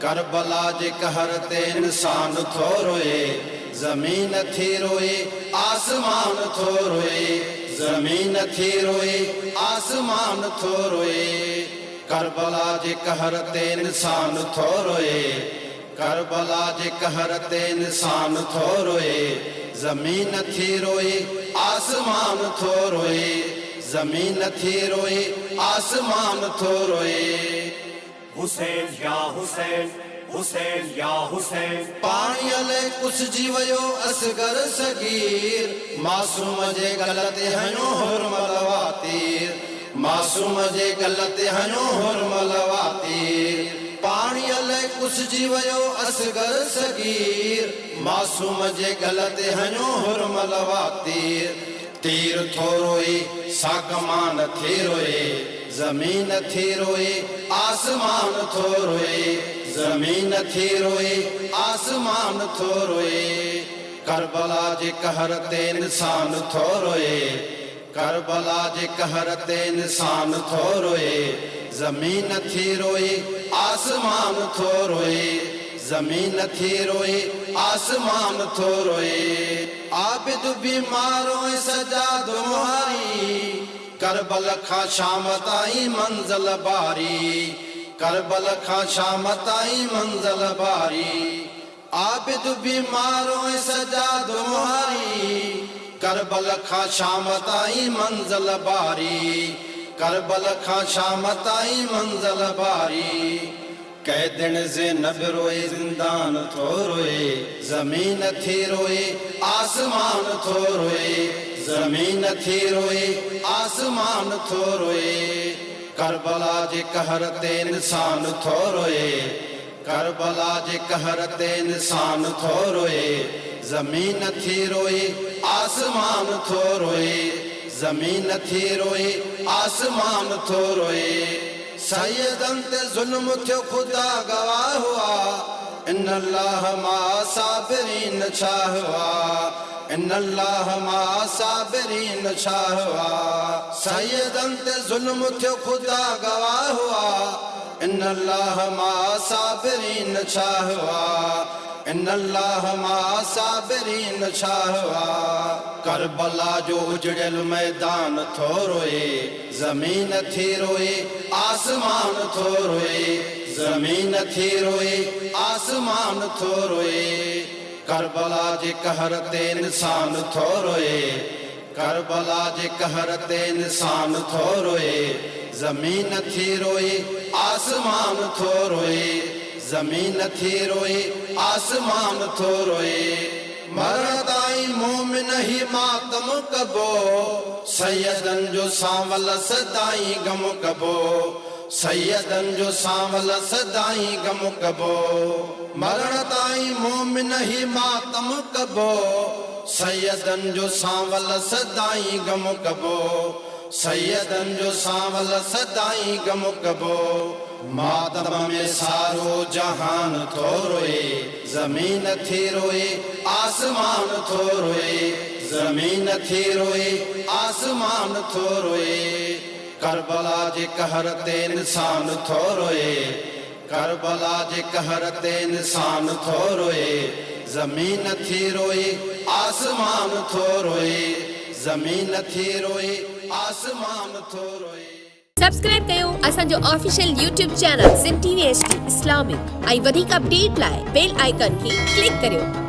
करबला जे कहर ते इंसान थो रोए, जमीन थी रोए आसमान थो रोए, जमीन थी रोए आसमान थो रोए। करबला जे कहर ते इंसान थो रोए, करबला जे कहर ते इंसान थो रोए, जमीन थी रोए आसमान थो रोए, जमीन थी रोए आसमान थो रोए। हुसैन या हुसैन, हुसैन या हुसैन। पाणी अले कुछ जीवयो असगर सगीर, मासूम जे गलत हयो हुरमल वातीर, मासूम जे गलत हयो हुरमल वातीर। पाणी अले कुछ जीवयो असगर सगीर, मासूम जे गलत हयो हुरमल वातीर। तीर थो रोए साकमान थी रोए, जमीन थी रोए आसमान थो रोए, जमीन थी रोए आसमान थो रोए। करबला जे कहर ते इंसान थो रोए, करबला जे कहर ते इंसान थो रोए, जमीन थी रोए आसमान थो रोए, जमीन थी रोए आसमान थो रोए। आबिद बीमारो सजाद मुहारी, करबल खां शाम ताईं मंज़िल बारी, करबल खां शाम ताईं मंज़िल बारी। आबिद बीमारो सजाद मुहारी, करबल खां शाम ताईं मंज़िल बारी, करबल खां शाम ताईं मंज़िल बारी। कैदिन ज़ैनब रोए ज़िंदान थो रोए, ज़मीन थी रोए आसमान थो रोए, ज़मीन थी रोए आसमान थो रोए। करबला जे कहर ते इंसान थो रोए, करबला जे कहर ते इंसान थो रोए, ज़मीन थी रोए आसमान थो रोए, ज़मीन थी रोए आसमान थो रोए। सैयदन ते ज़ुल्म थियो खुदा गवाह हुआ, इन अल्लाह मा साबिरीन छा हुआ, इन अल्लाह मा साबिरीन छा हुआ। सैयदन ते ज़ुल्म थियो खुदा गवाह हुआ, इन अल्लाह मा साबिरीन छा हुआ, इन अल्लाह मा साबिरीन छा हुआ। करबला जो उजड़ियल मैदान थो रोए, जमीन थी रोए आसमान थो रोए, जमीन थी रोए आसमान थो रोए। करबला जे कहर ते इंसान थो रोए, करबला जे कहर ते इंसान थो रोए, जमीन थी रोए आसमान थो रोए, जमीन थी रोए आसमान थो रोए। मरण ताईं मोमिन ही मातम कबो, सैयदन जो सांवल सदाई गम कबो, सैयदन जो सांवल सदाई गम कबो। मरण ताईं मोमिन ही मातम कबो, सैयदन जो सांवल सदाई गम कबो, सैयदन जो सांवल सदाई गम कबो। मातम में सारो जहान थो रोए, जमीन थी रोए आसमान थो रोए, जमीन थी रोए आसमान थो रोए। करबला जे कहर ते इंसान थो रोए, करबला जे कहर ते इंसान थो रोए, जमीन थी रोए आसमान थो रोए, जमीन थी रोए आसमान थो रोए। सब्सक्राइब कयो असांजो official YouTube channel Sindh TV HD Islamic ऐं वधीक अपडेट लाइ बेल आइकन खे क्लिक करियो।